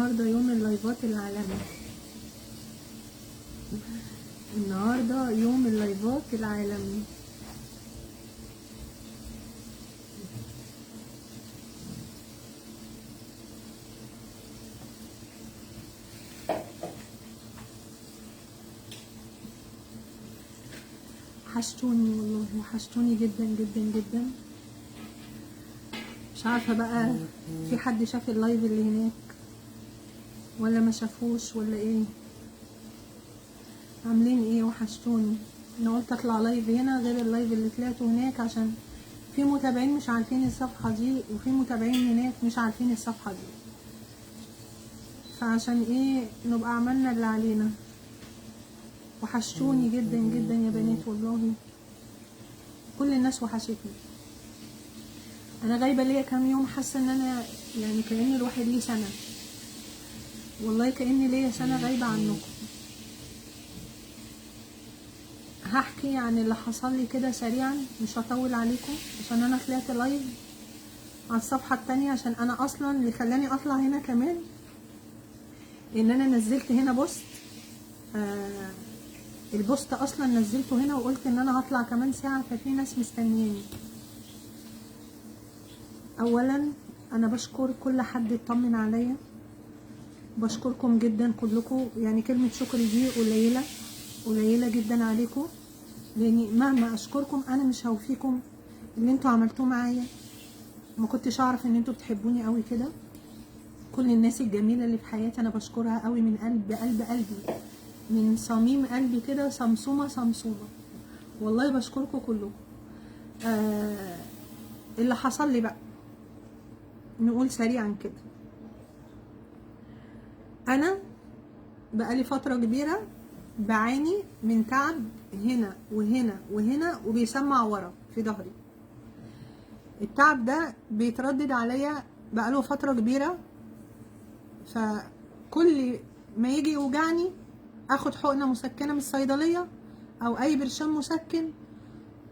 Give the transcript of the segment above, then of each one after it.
النهارده يوم اللايفات العالمي. النهارده يوم اللايفات العالمي. وحشتوني والله، وحشتوني جدا جدا جدا. مش عارفه بقى في حد شاف اللايف اللي هناك ولا ما شافوش ولا ايه؟ عاملين ايه؟ وحشتوني. انا قلت اطلع لايف هنا غير اللايف اللي طلعته هناك، عشان في متابعين مش عارفين الصفحه دي، وفي متابعين هناك مش عارفين الصفحه دي، فعشان ايه نبقى عملنا اللي علينا. وحشتوني جدا جدا يا بنات والله، كل الناس وحشتني. انا غايبه ليا كام يوم، حاسه ان انا يعني كأن الواحد ليه سنه، والله كأن ليا سنه غايبه عنكم. هحكي عن اللي حصل لي كده سريعا، مش هطول عليكم، عشان انا طلعت لايف على الصفحه التانية. عشان انا اصلا اللي خلاني اطلع هنا كمان ان انا نزلت هنا بوست، البوست اصلا نزلته هنا وقلت ان انا هطلع كمان ساعه، ففي ناس مستنياني. اولا انا بشكر كل حد اطمن عليا، بشكركم جدا كلكم، يعني كلمه شكر دي قليله جدا عليكم، لاني مهما اشكركم انا مش هوفيكم اللي انتوا عملتوه معايا. ما كنتش اعرف ان انتوا بتحبوني قوي كده. كل الناس الجميله اللي في حياتي انا بشكرها قوي من قلبي، من صميم قلبي كده، صمصومه والله بشكركم كلكم. اللي حصل لي بقى نقول سريعا كده. انا بقالي فتره كبيره بعاني من تعب هنا وهنا وهنا، وبيسمع ورا في ظهري. التعب ده بيتردد عليا بقاله فتره كبيره، فكل ما يجي يوجعني اخد حقنه مسكنه من الصيدليه او اي برشام مسكن،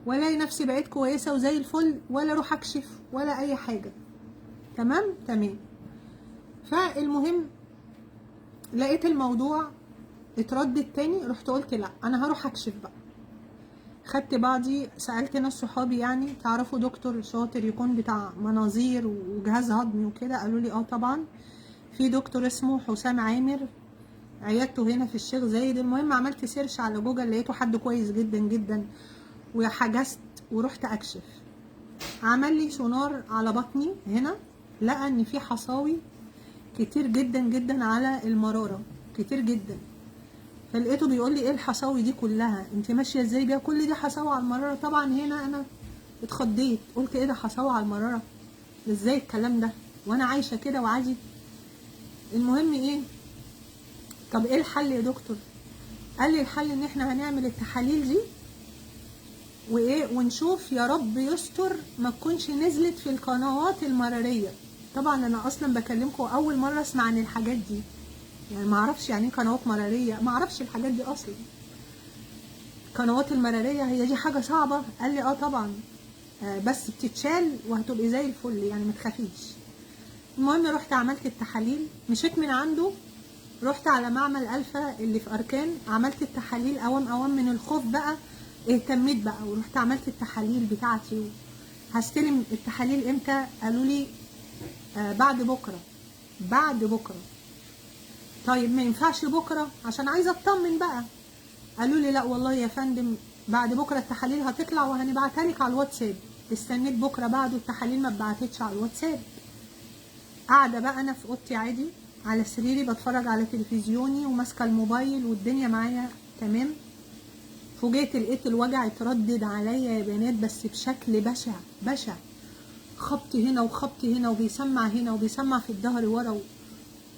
والاقي نفسي بقيت كويسه وزي الفل، ولا اروح اكشف ولا اي حاجه. تمام. فالمهم لقيت الموضوع اتردد تاني، رحت قلت لا انا هروح اكشف بقى. خدت بعضي، سالت ناس صحابي يعني تعرفوا دكتور شاطر يكون بتاع مناظير وجهاز هضمي وكده؟ قالوا لي اه طبعا، في دكتور اسمه حسام عامر عيادته هنا في الشيخ زايد. المهم عملت سيرش على جوجل، لقيته حد كويس جدا جدا، وحجزت ورحت اكشف. عمل لي سونار على بطني هنا، لقى ان في حصاوي كتير جدا جدا على المراره، كتير جدا. فلقيته بيقول لي ايه الحصاوي دي كلها؟ انت ماشيه ازاي بيها كل دي حصاوي على المراره؟ طبعا هنا انا اتخضيت، قلت ايه ده حصاوي على المراره؟ ازاي الكلام ده وانا عايشه كده وعادي؟ المهم ايه، طب ايه الحل يا دكتور؟ قال لي الحل ان احنا هنعمل التحاليل دي وايه، ونشوف يا رب يستر ما تكونش نزلت في القنوات المراريه. طبعا انا اصلا بكلمكم اول مره اسمع عن الحاجات دي، يعني ما اعرفش يعني ايه قنوات مراريه، ما اعرفش الحاجات دي اصلا. القنوات المراريه هي دي حاجه صعبه؟ قال لي اه طبعا، بس بتتشال وهتبقي زي الفل يعني، ما تخافيش. المهم رحت عملت التحاليل، مشيت من عنده رحت على معمل الفا اللي في اركان، عملت التحاليل. اوام من الخوف بقى اهتميت بقى ورحت عملت التحاليل بتاعتي. هستلم التحاليل امتى؟ قالوا لي بعد بكره. طيب ما ينفعش بكره عشان عايزه اطمن بقى. قالوا لي لا والله يا فندم، بعد بكره التحاليل هتطلع وهنبعتها لك على الواتساب. استنيت بكره بعده، التحاليل ما اتبعتتش على الواتساب. قاعده بقى انا في اوضتي عادي على سريري بتفرج على تلفزيوني وماسكه الموبايل والدنيا معايا تمام. فوجئت لقيت الوجع اتردد عليا يا بنات، بس بشكل بشع. خبط هنا وخبط هنا، وبيسمع هنا وبيسمع في الظهر ورا،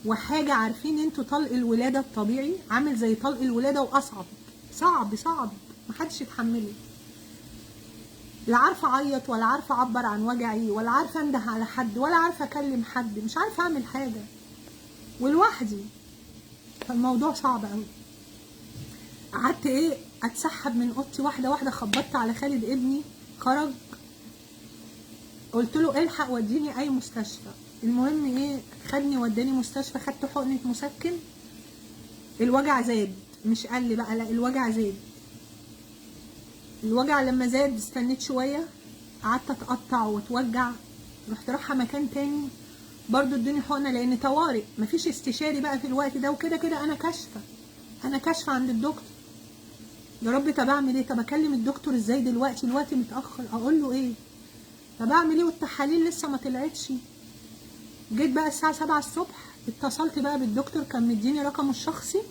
وحاجه عارفين انتوا طلق الولاده الطبيعي عامل زي طلق الولاده واصعب، صعب محدش يتحمله. لا عارفه اعيط ولا عارفه اعبر عن وجعي ولا عارفه انده على حد ولا عارفه اكلم حد، مش عارفه اعمل حاجه ولوحدي. فالموضوع صعب قوي. قعدت ايه اتسحب من اوضتي واحده، خبطت على خالد ابني خرج، قلت له الحق وديني اي مستشفى. المهم ايه، خدني وداني مستشفى، خدت حقنه مسكن. الوجع زاد مش قل بقى، لا الوجع زاد. الوجع لما زاد استنيت شويه، قعدت اتقطع واتوجع، رحت رايحه مكان تاني برضو ادوني حقنه، لان طوارئ مفيش استشاري بقى في الوقت ده، وكده كده انا كاشفه، انا كاشفه عند الدكتور. يا رب طب اعمل ايه؟ طب اكلم الدكتور ازاي دلوقتي؟ الوقت متاخر، اقول له ايه؟ طب اعمل ايه والتحاليل لسه ما طلعتش؟ جيت بقى الساعه 7 الصبح، اتصلت بقى بالدكتور، كان مديني رقمه الشخصي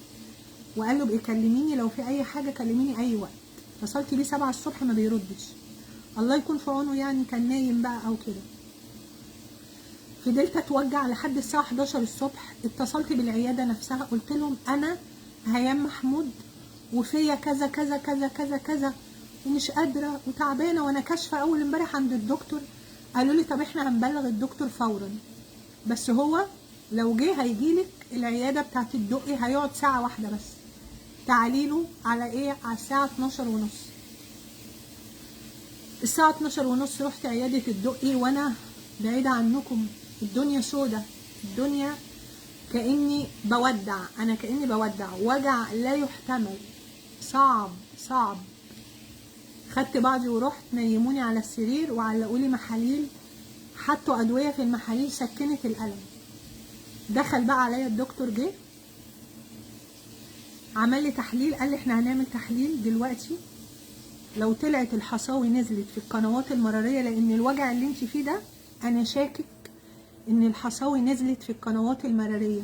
وقال له ابقي كلميني لو في اي حاجه، كلميني اي وقت. اتصلت بيه 7 الصبح ما بيردش، الله يكون في عونه يعني، كان نايم بقى او كده. فضلت اتوجع لحد الساعه 11 الصبح. اتصلت بالعياده نفسها، قلت لهم انا هيام محمود وفيا كذا كذا كذا كذا كذا ومش قادره وتعبانه وانا كاشفه اول امبارح عند الدكتور. قالوا لي طب احنا هنبلغ الدكتور فورا، بس هو لو جه هيجيلك العياده بتاعت الدقي، هيقعد ساعه واحده بس. تعالي له على ايه؟ على الساعه 12 ونص. الساعه 12 ونص رحت عياده الدقي، وانا بعيده عنكم الدنيا سودة، الدنيا كأني بودع، أنا كأني بودع، وجع لا يحتمل، صعب صعب. خدت بعضي ورحت، نيموني على السرير وعلقولي محاليل، حطوا أدوية في المحاليل سكنت الألم. دخل بقى عليا الدكتور، جه عمل لي تحليل، قال لي احنا هنعمل تحليل دلوقتي، لو طلعت الحصاوي نزلت في القنوات المرارية، لأن الوجع اللي انت فيه ده أنا شاكك ان الحصاوي نزلت في القنوات المرارية.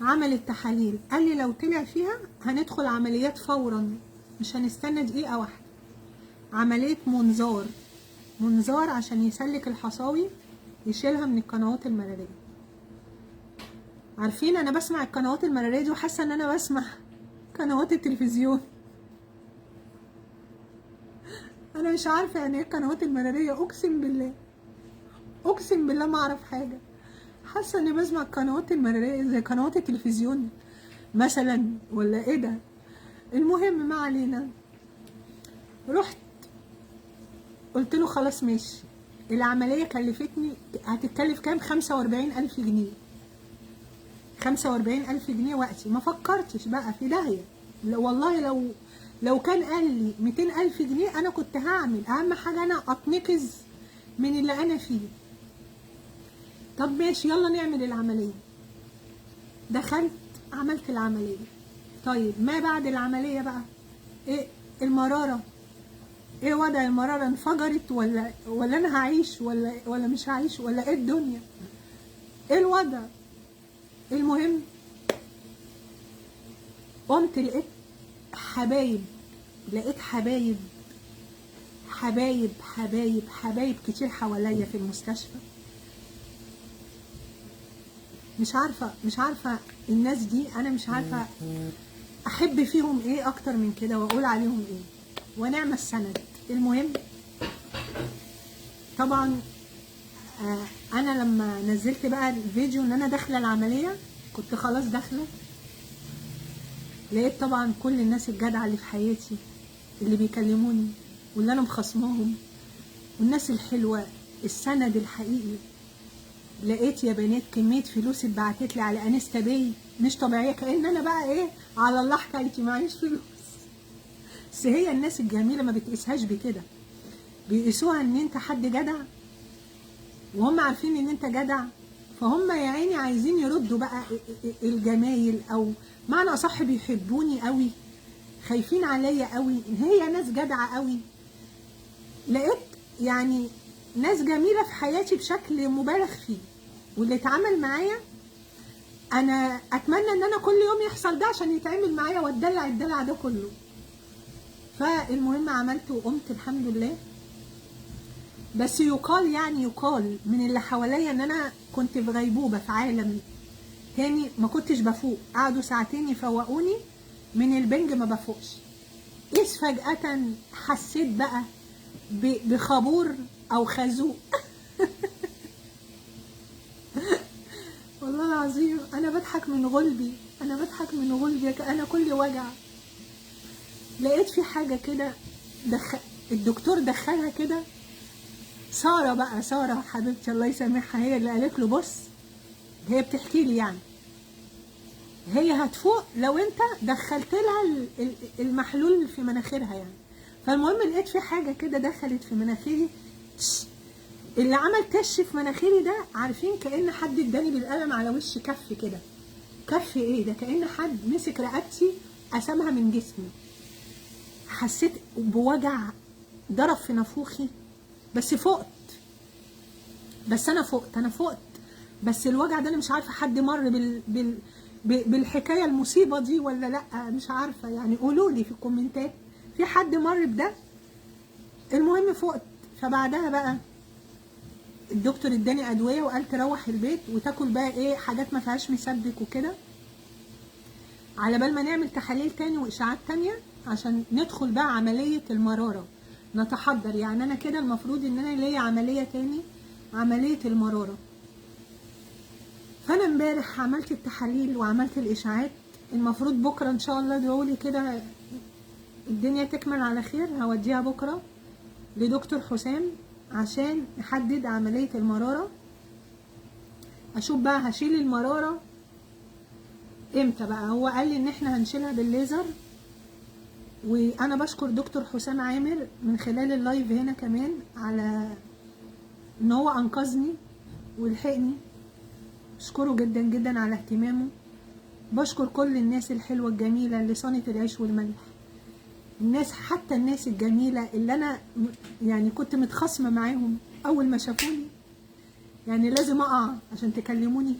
عمل التحاليل، قال لي لو طلع فيها هندخل عمليات فورا، مش هنستنى دقيقة واحدة. عملية منظار عشان يسلك الحصاوي، يشيلها من القنوات المرارية. عارفين انا بسمع القنوات المرارية دي وحاسة ان انا بسمع قنوات التلفزيون. انا مش عارفة يعني ايه القنوات المرارية، اقسم بالله اقسم بالله ما اعرف حاجة. حاسه اني بسمع القنوات المرئيه زي قنوات التلفزيون مثلا، ولا ايه ده؟ المهم ما علينا. رحت قلت له خلاص ماشي، العمليه كلفتني، هتتكلف كام؟ 45,000 جنيه. 45,000 جنيه وقتي، ما فكرتش بقى في داهيه. والله لو كان قال لي 200,000 جنيه انا كنت هعمل، اهم حاجه انا اتنقذ من اللي انا فيه. طب ماشي يلا نعمل العملية. دخلت عملت العملية. طيب ما بعد العملية بقى ايه؟ المرارة ايه؟ وضع المرارة انفجرت ولا انا هعيش ولا مش هعيش، ولا ايه الدنيا؟ ايه الوضع؟ المهم قمت لقيت حبايب، لقيت حبايب حبايب حبايب حبايب كتير حواليا في المستشفى. مش عارفة الناس دي، انا مش عارفة احب فيهم ايه اكتر من كده واقول عليهم ايه، ونعم السند. المهم طبعا انا لما نزلت بقى الفيديو ان انا داخله العمليه، كنت خلاص داخله، لقيت طبعا كل الناس الجدعه اللي في حياتي اللي بيكلموني واللي انا مخصماهم والناس الحلوه، السند الحقيقي. لقيت يا بنات كميه فلوس اتبعتت لي على انستا باي مش طبيعيه، كأن انا بقى ايه على الله حكايتي معيش فلوس. بس هي الناس الجميله ما بتقيسهاش بكده، بيقيسوها ان انت حد جدع، وهم عارفين ان انت جدع، فهم يا عيني عايزين يردوا بقى الجمايل، او معنى اصح بيحبوني قوي، خايفين عليا قوي، هي ناس جدعه قوي. لقيت يعني ناس جميله في حياتي بشكل مبالغ فيه، واللي اتعامل معايا انا اتمنى ان انا كل يوم يحصل ده عشان يتعامل معايا واتدلع الدلع ده كله. فالمهم عملت وقمت الحمد لله. بس يقال من اللي حواليا ان انا كنت في غيبوبه في عالم تاني، ما كنتش بفوق، قعدوا ساعتين يفوقوني من البنج ما بفوقش. إذ فجأة حسيت بقى بخابور او خازوق. والله العظيم انا بضحك من غلبي، انا كل وجع. لقيت في حاجه كده الدكتور دخلها كده ساره بقى، ساره حبيبتي الله يسامحها، هي اللي قالت له بص، هي بتحكي لي يعني، هي هتفوق لو انت دخلت لها المحلول في مناخيرها يعني. فالمهم لقيت في حاجه كده دخلت في مناخيري، اللي عمل كش في مناخيري ده، عارفين كأن حد اداني بالقلم على وش كف كده. كف ايه ده؟ كأن حد مسك رقبتي قسمها من جسمي. حسيت بوجع ضرب في نافوخي، بس فقت. بس انا فقت، بس الوجع ده انا مش عارفه حد مر بالحكايه المصيبه دي ولا لا، مش عارفه يعني، قولوا لي في الكومنتات في حد مر بده. المهم فقت. فبعدها بقى الدكتور اداني ادويه وقال تروح البيت وتاكل بقى ايه حاجات ما فيهاش مسبك وكده، على بال ما نعمل تحاليل تاني واشاعات تانيه عشان ندخل بقى عمليه المراره، نتحضر يعني. انا كده المفروض ان انا ليا عمليه تاني، عمليه المراره. فانا امبارح عملت التحاليل وعملت الاشاعات، المفروض بكره ان شاء الله ادعولي كده الدنيا تكمل على خير، هوديها بكره لدكتور حسام عشان نحدد عمليه المراره. اشوف بقى هشيل المراره امتى بقى. هو قال لي ان احنا هنشيلها بالليزر، وانا بشكر دكتور حسام عامر من خلال اللايف هنا كمان على ان هو انقذني ولحقني. بشكره جدا جدا على اهتمامه. بشكر كل الناس الحلوه الجميله اللي صانت العيش والملح، الناس حتى الناس الجميله اللي انا يعني كنت متخاصمه معاهم اول ما شافوني، يعني لازم اقع عشان تكلموني.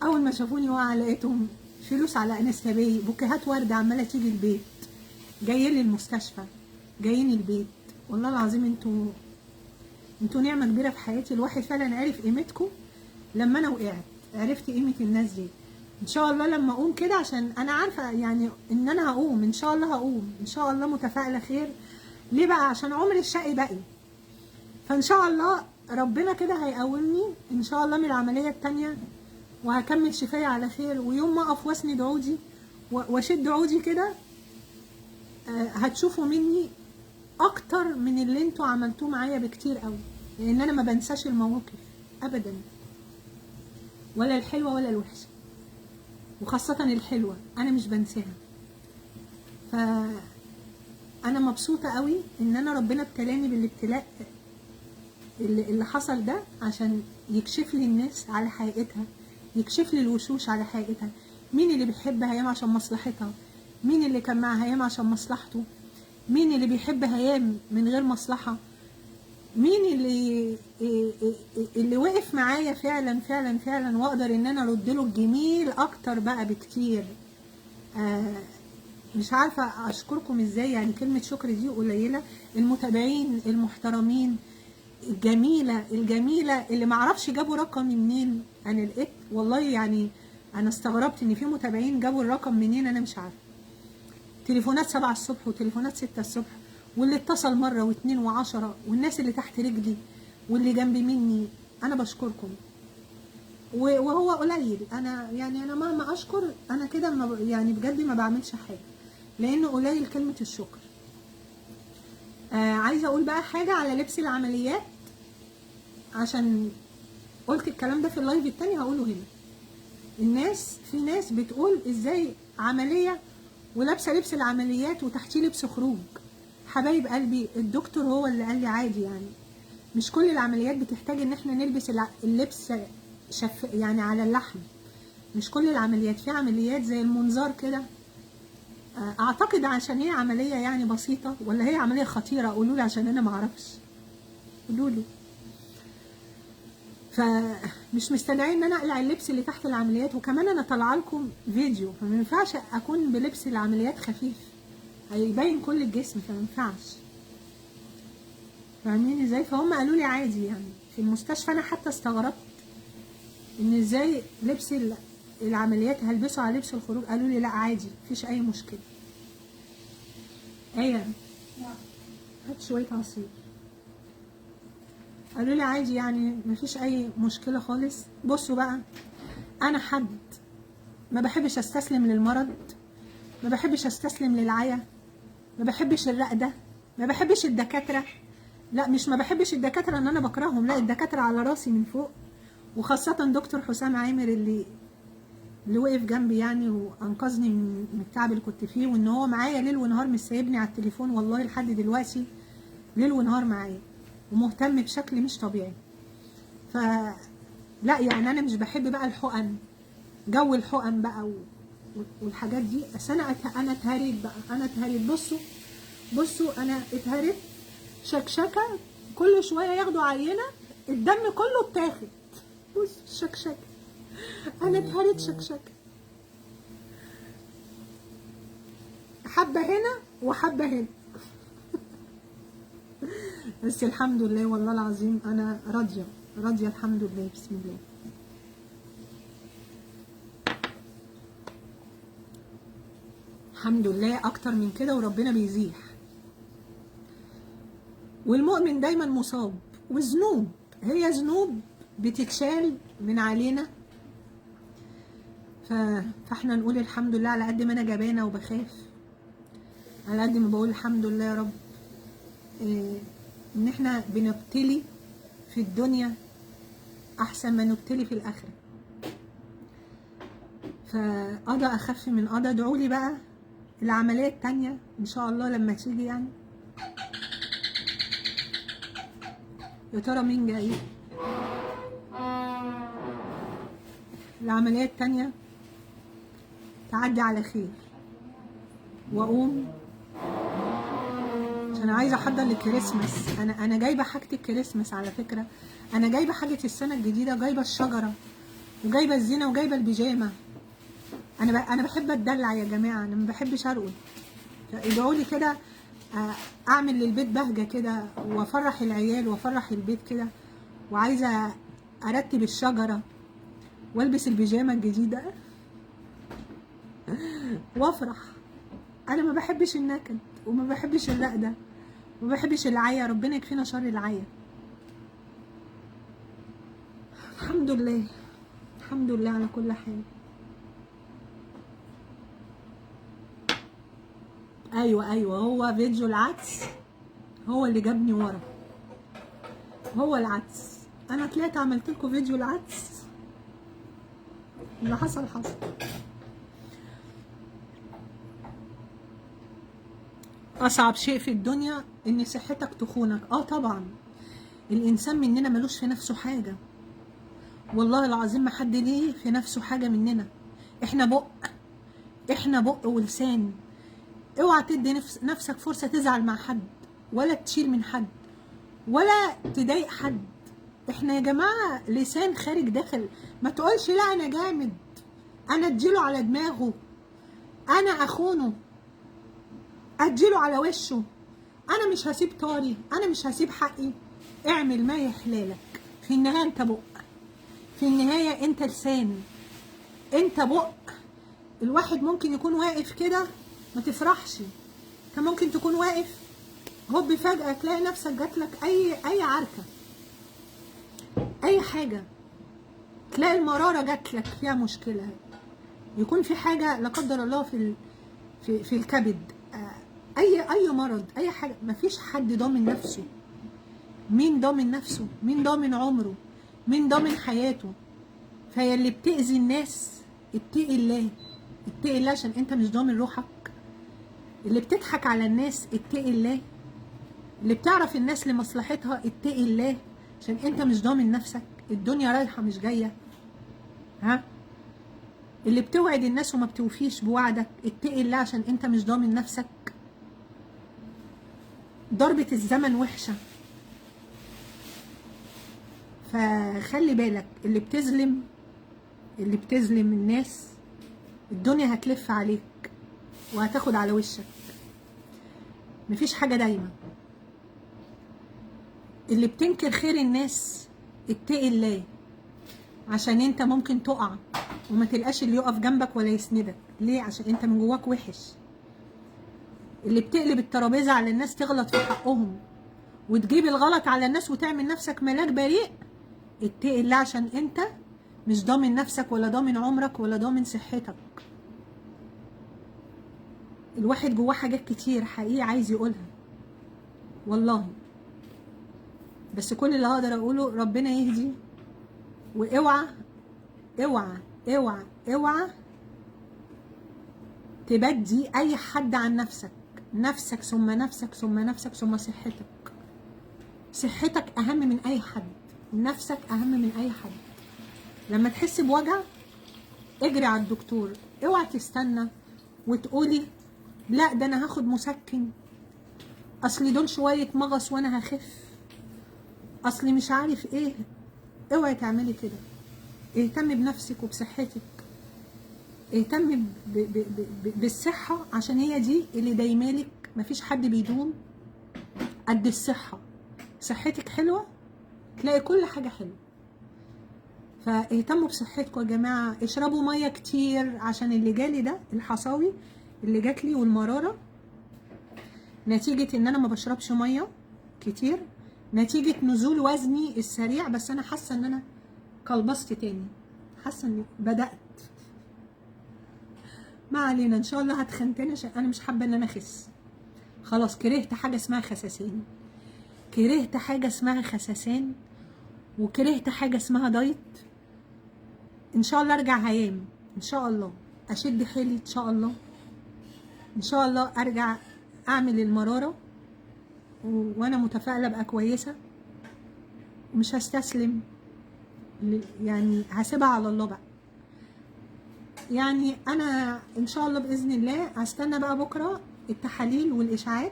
اول ما شافوني واقعه لقيتهم فلوس على انستا باي، بوكيهات ورد عماله تيجي البيت، جايين لي المستشفى، جايين البيت. والله العظيم انتوا نعمه كبيره في حياتي. الواحد فعلا عرف قيمتكم لما انا وقعت، عرفت قيمه الناس دي. ان شاء الله لما اقوم كده، عشان انا عارفه يعني ان انا هقوم ان شاء الله، هقوم ان شاء الله متفائله خير. ليه بقى؟ عشان عمر الشقي باقي. فان شاء الله ربنا كده هيقومني ان شاء الله من العمليه التانيه، وهكمل شفايا على خير. ويوم ما اقف واسند عودي واشد عودي كده، هتشوفوا مني اكتر من اللي انتوا عملتوه معايا بكتير قوي، لان انا ما بنساش المواقف ابدا، ولا الحلوه ولا الوحشه، وخاصه الحلوه انا مش بنساها. فانا مبسوطه قوي ان انا ربنا ابتلاني بالابتلاء اللي حصل ده، عشان يكشف لي الناس على حقيقتها، يكشف لي الوشوش على حقيقتها. مين اللي بيحب هيام عشان مصلحتها، مين اللي كان مع هيام عشان مصلحته، مين اللي بيحب هيام من غير مصلحة، مين اللي وقف معايا فعلا فعلا فعلا، واقدر ان انا ارد له الجميل اكتر بقى بكتير. مش عارفة اشكركم ازاي، يعني كلمة شكر دي قليلة. المتابعين المحترمين الجميلة اللي معرفش جابوا رقمي منين. انا لقيت والله يعني انا استغربت ان في متابعين جابوا الرقم منين، انا مش عارفة. تليفونات 7 الصبح وتليفونات 6 الصبح، واللي اتصل مرة واثنين وعشرة، والناس اللي تحت رجلي واللي جنبي مني، انا بشكركم. وهو قليل، انا يعني انا مهما اشكر انا كده يعني بجد ما بعملش حاجة، لانه قليل كلمة الشكر. عايزة اقول بقى حاجة على لبس العمليات، عشان قلت الكلام ده في اللايف التاني هقوله هنا. في ناس بتقول ازاي عملية ولابسه لبس العمليات وتحتيه لبس خروج. حبايب قلبي، الدكتور هو اللي قال لي عادي، يعني مش كل العمليات بتحتاج ان احنا نلبس اللبس يعني على اللحم. مش كل العمليات، في عمليات زي المنظار كده، اعتقد عشان هي عمليه يعني بسيطه، ولا هي عمليه خطيره؟ قولوا لي عشان انا ما اعرفش، قولوا لي. فمش مستدعي ان انا اقلع اللبس اللي تحت العمليات. وكمان انا طالعه لكم فيديو، فما ينفعش اكون بلبس العمليات خفيف، هيبين كل الجسم، فما ينفعش. فاهمين ازاي؟ فهم قالوا لي عادي يعني في المستشفى. انا حتى استغربت ان ازاي لبس العمليات هلبسه على لبس الخروج. قالوا لي لا عادي، مفيش اي مشكله. ايه، هات شويه عصير. قالوا لي عادي يعني مفيش اي مشكله خالص. بصوا بقى، انا حد ما بحبش استسلم للمرض، ما بحبش استسلم للعيا، ما بحبش الرقده، ما بحبش الدكاتره، لا مش ما بحبش الدكاتره ان انا بكرههم، لا الدكاتره على راسي من فوق، وخاصه دكتور حسام عامر اللي وقف جنبي يعني وانقذني من التعب اللي كنت فيه، وان هو معايا ليل ونهار مش سايبني على التليفون والله لحد دلوقتي، ليل ونهار معايا ومهتم بشكل مش طبيعي. ف لا يعني انا مش بحب بقى الحقن، جو الحقن بقى والحاجات دي. بس انا اتهريت بقى، انا اتهريت. بصوا انا اتهريت شكشكه، كل شويه ياخدوا عينه الدم كله اتاخد. بص الشكشكه، انا اتهريت شكشكه، حبه هنا وحبه هنا. بس الحمد لله والله العظيم انا راضيه الحمد لله. بسم الله. الحمد لله، اكتر من كده وربنا بيزيح. والمؤمن دايما مصاب، وذنوب، هي ذنوب بتتشال من علينا. فاحنا نقول الحمد لله على قد ما انا جبانه وبخاف، على قد ما بقول الحمد لله يا رب ان احنا بنبتلي في الدنيا احسن ما نبتلي في الاخره. فقضى اخف من قضى. ادعوا لي بقى العمليه التانيه ان شاء الله لما تيجي يعني. يا ترى مين جاي؟ العمليه التانيه تعدي على خير واقوم، عشان عايزه احضر للكريسماس. انا جايبه حاجه الكريسماس على فكره، انا جايبه حاجه السنه الجديده، جايبه الشجره وجايبه الزينه وجايبه البيجامه. انا بحب اتدلع يا جماعه، انا ما بحبش ارقد. ادعوا لي كده اعمل للبيت بهجه كده وافرح العيال وافرح البيت كده، وعايزه ارتب الشجره والبس البيجامه الجديده وافرح. انا ما بحبش النكد وما بحبش الرقده وما بحبش العيا، ربنا يكفينا شر العيا. الحمد لله الحمد لله على كل حال. ايوه هو فيديو العدس هو اللي جابني ورا، هو العدس. انا طلعت عملت لكم فيديو العدس، اللي حصل. اصعب شيء في الدنيا ان صحتك تخونك. طبعا الانسان مننا ملوش في نفسه حاجه، والله العظيم ما حد ليه في نفسه حاجه مننا. احنا بق ولسان. اوعى تدي نفسك فرصه تزعل مع حد، ولا تشيل من حد، ولا تضايق حد. احنا يا جماعه لسان خارج داخل. ما تقولش لا انا جامد، انا اديله على دماغه، انا اخونه، اديله على وشه، انا مش هسيب طاري، انا مش هسيب حقي. اعمل ما يحلالك. في النهايه انت بق، في النهايه انت لسان، انت بق. الواحد ممكن يكون واقف كده ما تفرحش، انت ممكن تكون واقف هوب فجاه تلاقي نفسك جاتلك اي عركه، اي حاجه، تلاقي المراره جاتلك فيها مشكله، يكون في حاجه لا قدر الله في الكبد، اي مرض، اي حاجه. مفيش حد ضامن نفسه. مين ضامن نفسه؟ مين ضامن عمره؟ مين ضامن حياته؟ فهي اللي بتأذي الناس اتقي الله، اتقي الله عشان انت مش ضامن روحك. اللي بتضحك على الناس اتقي الله. اللي بتعرف الناس لمصلحتها اتقي الله عشان انت مش ضامن نفسك. الدنيا رايحه مش جايه. اللي بتوعد الناس وما بتوفيش بوعدك اتقي الله عشان انت مش ضامن نفسك. ضربة الزمن وحشة، فخلي بالك. اللي بتظلم الناس الدنيا هتلف عليك وهتاخد على وشك. مفيش حاجة دايما. اللي بتنكر خير الناس اتقي الله عشان انت ممكن تقع وما تلقاش اللي يقف جنبك ولا يسندك. ليه؟ عشان انت من جواك وحش. اللي بتقلب الترابيزه على الناس تغلط في حقهم وتجيب الغلط على الناس وتعمل نفسك ملاك بريء، اتقي الله عشان انت مش ضامن نفسك ولا ضامن عمرك ولا ضامن صحتك. الواحد جواه حاجات كتير حقيقي عايز يقولها والله. بس كل اللي هقدر اقوله ربنا يهدي. واوعى اوعى اوعى اوعى تبدي اي حد عن نفسك. نفسك ثم نفسك ثم نفسك ثم صحتك. صحتك اهم من اي حد، نفسك اهم من اي حد. لما تحس بوجع اجري على الدكتور. اوعى تستنى وتقولي لا ده انا هاخد مسكن، اصلي دول شويه مغص وانا هخف، اصلي مش عارف ايه. اوعي تعملي كده. اهتمي بنفسك وبصحتك. اهتمي بالصحه، عشان هي دي اللي دايمالك. مفيش حد بيدوم قد الصحه. صحتك حلوه تلاقي كل حاجه حلوه. فاهتموا بصحتكم يا جماعه. اشربوا ميه كتير، عشان اللي جالي ده الحصاوي اللي جات لي والمراره نتيجه ان انا ما بشربش ميه كتير، نتيجه نزول وزني السريع. بس انا حاسه ان انا قلبصت تاني، حاسه اني بدات. ما علينا، ان شاء الله هتخن تاني عشان انا مش حابه ان انا اخس. خلاص كرهت حاجه اسمها خساسين، كرهت حاجه اسمها خساسان، وكرهت حاجه اسمها دايت. ان شاء الله ارجع هيام، ان شاء الله اشد حيلي، ان شاء الله ان شاء الله ارجع اعمل المراره، وانا متفائله ابقى كويسه. مش هستسلم يعني، هسيبها على الله بقى. يعني انا ان شاء الله باذن الله هستنى بقى بكره التحاليل والاشاعات،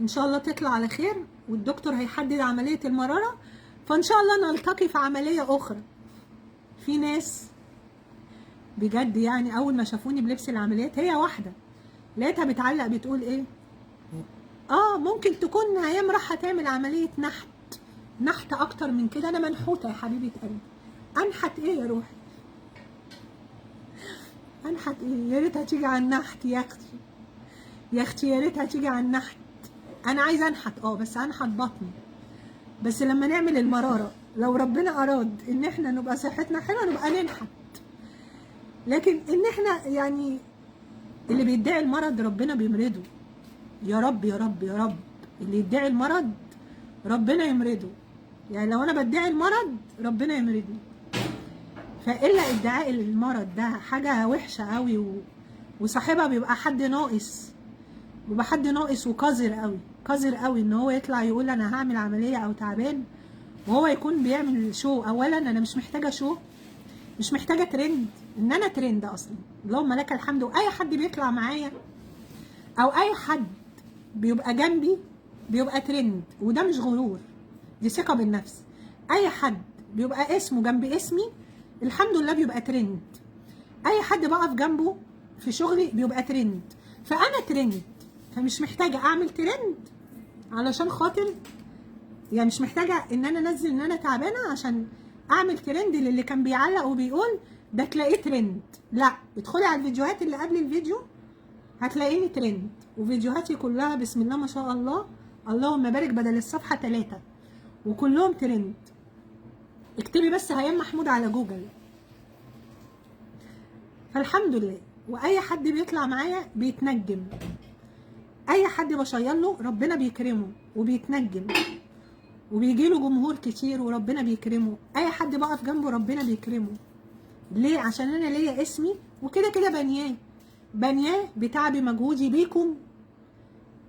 ان شاء الله تطلع على خير، والدكتور هيحدد عمليه المراره، فان شاء الله نلتقي في عمليه اخرى. في ناس بجد يعني اول ما شافوني بلبس العمليات، هي واحده لقيتها بتعلق بتقول ايه، ممكن تكون هيام راح تعمل عمليه نحت اكتر من كده. انا منحوته يا حبيبه قلبي. انحت ايه يا روحي؟ انحت ايه؟ يا ريتها تيجي على النحت يا اختي، يا اختي يا ريتها تيجي على النحت. انا عايزه انحت بس انحت بطني. بس لما نعمل المراره لو ربنا اراد ان احنا نبقى صحتنا حلوه نبقى ننحت. لكن ان احنا يعني اللي بيدعي المرض ربنا بيمرضه. يا رب يا رب يا رب اللي يدعي المرض ربنا يمرضه. يعني لو انا بدعي المرض ربنا يمرضني. فالا ادعاء المرض ده حاجه وحشه قوي، وصاحبها بيبقى حد ناقص، بيبقى حد ناقص وقذر قوي، قذر قوي ان هو يطلع يقول انا هعمل عمليه او تعبان، وهو يكون بيعمل شو. اولا انا مش محتاجه شو، مش محتاجه ترند، ان انا ترند اصلا اللهم لك الحمد. واي حد بيطلع معايا او اي حد بيبقى جنبي بيبقى ترند، وده مش غرور، دي ثقه بالنفس. اي حد بيبقى اسمه جنب اسمي الحمد لله بيبقى ترند. اي حد بقف جنبه في شغلي بيبقى ترند. فانا ترند، فمش محتاجه اعمل ترند علشان خاطر، يعني مش محتاجه ان انا انزل ان انا تعبانه عشان اعمل ترند للي كان بيعلق وبيقول ده تلاقيه ترند. لا، ادخلي على الفيديوهات اللي قبل الفيديو هتلاقيني ترند، وفيديوهاتي كلها بسم الله ما شاء الله اللهم بارك بدل الصفحه 3 وكلهم ترند. اكتبي بس هيام محمود على جوجل. فالحمد لله. واي حد بيطلع معايا بيتنجم، اي حد بشير له ربنا بيكرمه وبيتنجم وبيجي له جمهور كتير وربنا بيكرمه. اي حد بقف جنبه ربنا بيكرمه. ليه؟ عشان انا ليا اسمي وكده كده بنياه بتعبي مجهودي بيكم.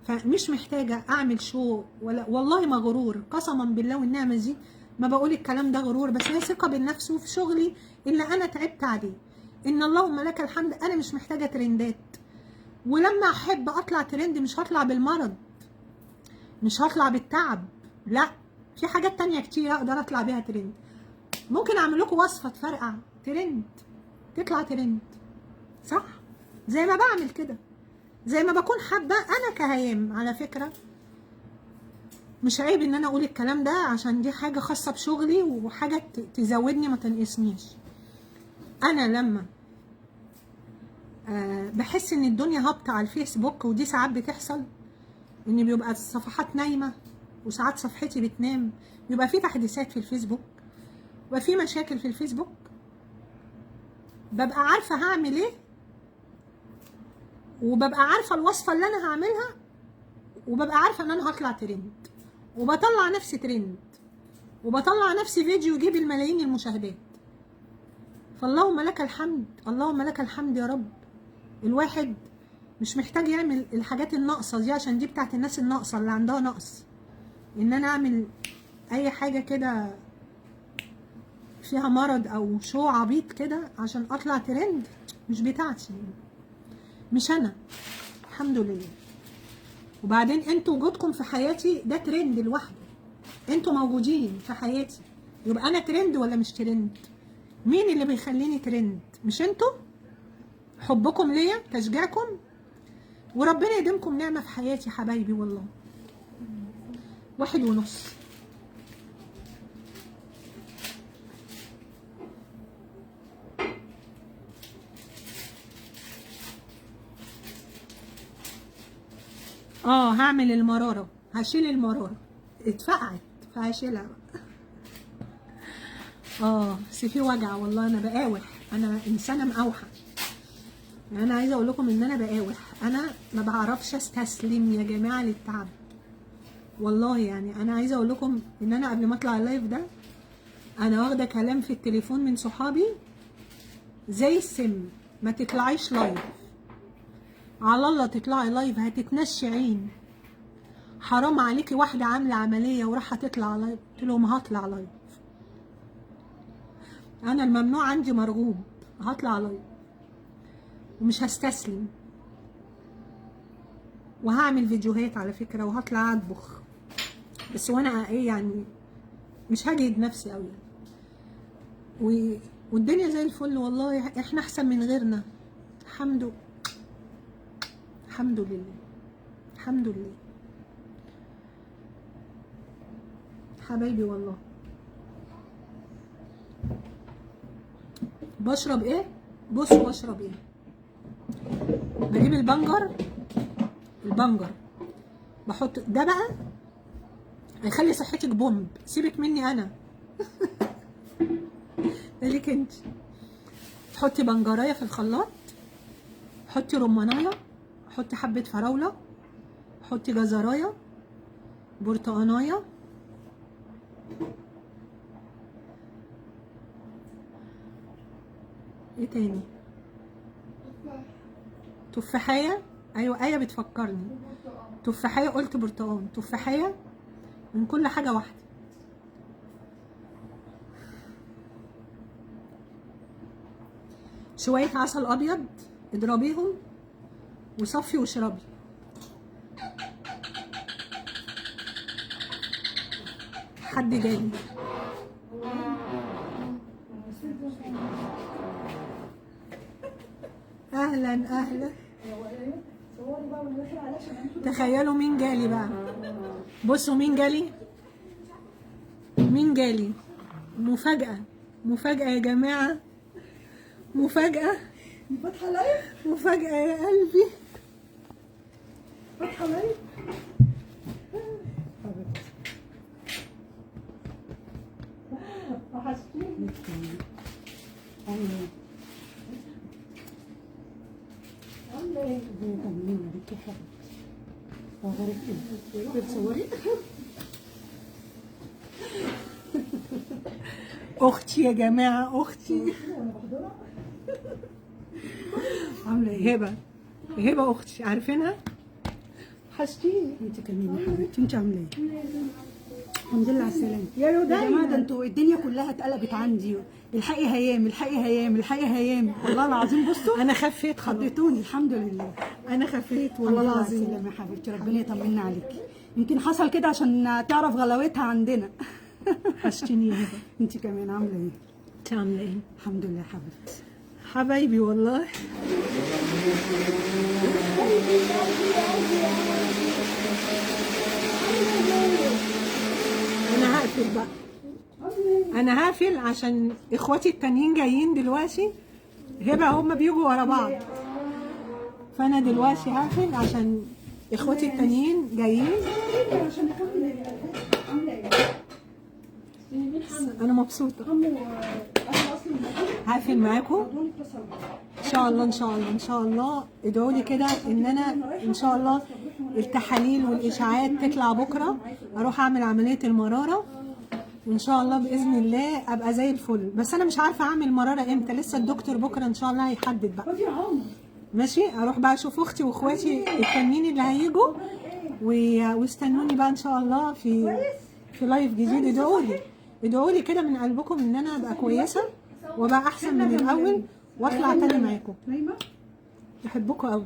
فمش محتاجه اعمل شو ولا، والله ما غرور، قسما بالله والنعمه دي ما بقول الكلام ده غرور، بس هي ثقه بالنفس وفي شغلي اللي انا تعبت عليه. ان اللهم لك الحمد انا مش محتاجه ترندات. ولما احب اطلع ترند مش هطلع بالمرض، مش هطلع بالتعب، لا، في حاجات تانية كتير اقدر اطلع بيها ترند. ممكن اعمل لكم وصفه تفرقع ترند، تطلع ترند، صح؟ زي ما بعمل كده، زي ما بكون حابه انا كهيام. على فكره مش عيب ان انا اقول الكلام ده، عشان دي حاجه خاصه بشغلي وحاجه تزودني ما تنقصنيش. انا لما بحس ان الدنيا هابطه على الفيسبوك، ودي ساعات بتحصل، ان بيبقى الصفحات نايمه وساعات صفحتي بتنام، بيبقى في تحديثات في الفيسبوك وفي مشاكل في الفيسبوك، ببقى عارفه هعمل ايه، وببقى عارفه الوصفه اللي انا هعملها، وببقى عارفه ان انا هطلع ترند، وبطلع نفسي ترند، وبطلع نفسي فيديو يجيب الملايين المشاهدات. فاللهم لك الحمد، اللهم لك الحمد يا رب. الواحد مش محتاج يعمل الحاجات الناقصه دي، عشان دي بتاعت الناس الناقصه اللي عندها نقص. ان انا اعمل اي حاجه كده فيها مرض او شو عبيط كده عشان اطلع ترند، مش بتاعتي، مش انا. الحمد لله. وبعدين انتوا وجودكم في حياتي ده ترند لوحده. انتوا موجودين في حياتي، يبقى انا ترند ولا مش ترند؟ مين اللي بيخليني ترند؟ مش انتوا؟ حبكم ليا، تشجيعكم، وربنا يديمكم نعمه في حياتي حبايبي والله. 1:30. هعمل المرارة، هشيل المرارة، اتفقعت فهشيلها بقى. بس في وجع والله، انا بقاوح، انا انسانة مقاوحة. انا عايزة اقول لكم ان انا بقاوح، انا ما بعرفش استسلم يا جماعة للتعب والله. يعني انا عايزة اقول لكم ان انا قبل ما اطلع اللايف ده انا واخدة كلام في التليفون من صحابي زي السم، ما تطلعيش لايف، على الله تطلعي لايف هتتنشي عين، حرام عليكي واحدة عاملة عملية وراح تطلع لايف. قلت لهم هطلع لايف، أنا الممنوع عندي مرغوب، هطلع لايف ومش هستسلم، وهعمل فيديوهات على فكرة، وهطلع أطبخ، بس وأنا إيه يعني مش هجهد نفسي أوي يعني. والدنيا زي الفل والله، إحنا أحسن من غيرنا. الحمد لله، الحمد لله حبايبي والله. بشرب ايه؟ بصوا بشرب ايه؟ بجيب البنجر بحط ده بقى هيخلي صحتك بومب، سيبك مني انا ده ليك انت. تحطي بنجرايه في الخلاط، حطي رمانيه، حطي حبه فراوله، حطي جزرايه، برتقانايه، ايه تاني؟ تفاحية. ايوه ايه بتفكرني، تفاحية، قلت برتقان، تفاحية، من كل حاجة واحدة. شوية عسل ابيض اضربيهم وصفي واشربي. حد جاي. اهلا. تخيلوا مين جالي بقى، بصوا مين جالي. مفاجأة يا جماعة، مفاجأة. فاتحة لايف؟ مفاجأة يا قلبي، فاتحة لايف؟ وحشتيني. عاملة ايه؟ طمنيني عليك يا حبيبتي. اخبارك ايه؟ بتصوري؟ اختي يا جماعة، اختي. عاملة ايه؟ هبة اختي، عارفينها؟ وحشتيني. انت كمان يا حبيبتي، انت عاملة ايه؟ الحمد لله على السلامة. يا جماعة ده انتوا الدنيا كلها اتقلبت عندي. الحقي هيام، الحقي هيام، والله العظيم. بصوا انا خفيت خلاص، خضتوني. الحمد لله انا خفيت والله العظيم. السلامة يا حبيبتي، ربنا يطمنا عليكي. يمكن حصل كده عشان تعرف غلاوتها عندنا. وحشتيني يا هبة. انت كمان عاملة ايه؟ انت عاملة ايه؟ الحمد لله يا حبيبتي. حبايبي والله. انا هقفل بقى، انا هقفل عشان اخواتي التانيين جايين دلوقتي. هبه هم بيجوا ورا بعض، فانا دلوقتي هقفل عشان اخواتي التانيين جايين. عشان عاملة ايه؟ انا مبسوطه. انا اصلا هقفل معاكم ان شاء الله ان شاء الله ان شاء الله. ادعوا لي كده ان انا ان شاء الله التحاليل والاشاعات تطلع بكره، اروح اعمل عمليه المراره وان شاء الله باذن الله ابقى زي الفل. بس انا مش عارفه اعمل مراره امتى، لسه الدكتور بكره ان شاء الله هيحدد بقى. ماشي، اروح بقى اشوف اختي واخواتي التانيين اللي هيجوا واستنوني بقى ان شاء الله في لايف جديد. ادعوا لي كده من قلبكم ان انا ابقى كويسه وابقى احسن من الاول واطلع تاني معاكم. بحبكم قوي.